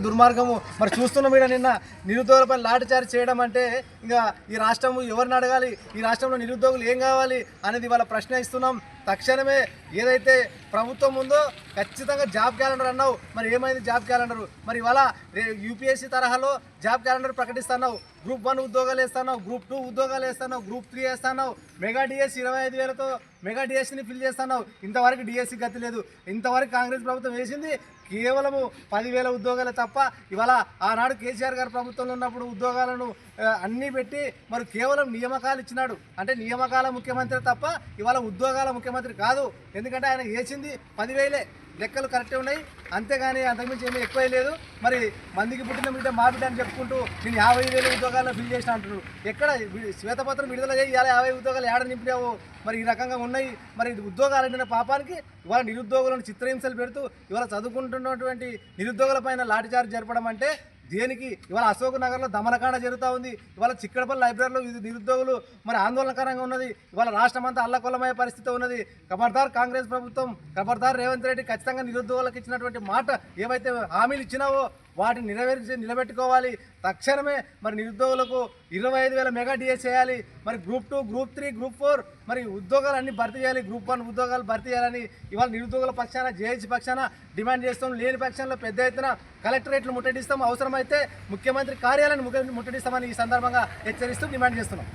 దుర్మార్గము మరి చూస్తున్నాం. ఇక్కడ నిన్న నిరుద్యోగులపై లాఠీచార్జ్ చేయడం అంటే ఇంకా ఈ రాష్ట్రం ఎవరిని అడగాలి, ఈ రాష్ట్రంలో నిరుద్యోగులు ఏం కావాలి అనేది వాళ్ళ ప్రశ్న ఇస్తున్నాం. తక్షణమే ఏదైతే ప్రభుత్వం ఉందో ఖచ్చితంగా జాబ్ క్యాలెండర్ అన్నావు, మరి ఏమైంది జాబ్ క్యాలెండర్? మరి ఇవాళ యూపీఎస్సీ తరహాలో జాబ్ క్యాలెండర్ ప్రకటిస్తున్నావు. గ్రూప్ 1 ఉద్యోగాలు వేస్తున్నావు, గ్రూప్ 2 ఉద్యోగాలు వేస్తున్నావు, గ్రూప్ 3 వేస్తున్నావు, మెగా డిఎస్సి 25,000తో మెగా డిఎస్సిని ఫిల్ చేస్తున్నావు. ఇంతవరకు డిఎస్సి గతి లేదు. ఇంతవరకు కాంగ్రెస్ ప్రభుత్వం వేసింది కేవలము 10,000 ఉద్యోగాలే తప్ప ఇవాళ ఆనాడు కేసీఆర్ గారు ప్రభుత్వంలో ఉన్నప్పుడు ఉద్యోగాలను అన్నీ పెట్టి మరి కేవలం నియామకాలు ఇచ్చినాడు. అంటే నియామకాల ముఖ్యమంత్రి తప్ప ఇవాళ ఉద్యోగాల ముఖ్యమంత్రి కాదు. ఎందుకంటే ఆయన వేసింది 10,000 లెక్కలు కరెక్టే ఉన్నాయి, అంతేగాని అంతకుమించి ఏమీ ఎక్కువ లేదు. మరి మందికి పుట్టిన బిడ్డ మా బిడ్డ అని చెప్పుకుంటూ నేను 50,000 ఉద్యోగాల్లో ఫిల్ చేసిన అంటున్నాడు. ఎక్కడ శ్వేతపత్రం విడుదల చేయి ఇవాళ 50 ఉద్యోగాలు ఏడ నింపినావు? మరి ఈ రకంగా ఉన్నాయి. మరి ఉద్యోగాలు అంటున్న పాపానికి ఇవాళ నిరుద్యోగులను చిత్రహింసలు పెడుతూ ఇవాళ చదువుకుంటున్నటువంటి నిరుద్యోగుల పైన లాఠీచార్జ్ జరపడం అంటే దేనికి? ఇవాళ అశోక్ నగర్లో దమనకాండ జరుగుతూ ఉంది. ఇవాళ చిక్కడపల్లి లైబ్రరీలో నిరుద్యోగులు మరి ఆందోళనకరంగా ఉన్నది. ఇవాళ రాష్ట్రం అంతా అల్లకొల్లమయ్యే పరిస్థితి ఉన్నది. ఖబర్దార్ కాంగ్రెస్ ప్రభుత్వం, ఖబర్దార్ రేవంత్ రెడ్డి, ఖచ్చితంగా నిరుద్యోగులకు ఇచ్చినటువంటి మాట ఏవైతే హామీలు ఇచ్చినావో వాటిని నిలబెట్టుకోవాలి. తక్షణమే మరి నిరుద్యోగులకు 25,000 మెగా డిఎస్ చేయాలి. మరి గ్రూప్ 2, గ్రూప్ 3, గ్రూప్ 4 మరి ఉద్యోగాలన్నీ భర్తీ చేయాలి. గ్రూప్ 1 ఉద్యోగాలు భర్తీ చేయాలని ఇవాళ నిరుద్యోగుల పక్షాన, జేఏసీ పక్షాన డిమాండ్ చేస్తాం. లేని పక్షంలో పెద్ద ఎత్తున కలెక్టరేట్లు ముట్టడిస్తాం. అవసరమైతే ముఖ్యమంత్రి కార్యాలయాన్ని ముట్టడిస్తామని ఈ సందర్భంగా హెచ్చరిస్తూ డిమాండ్ చేస్తున్నాం.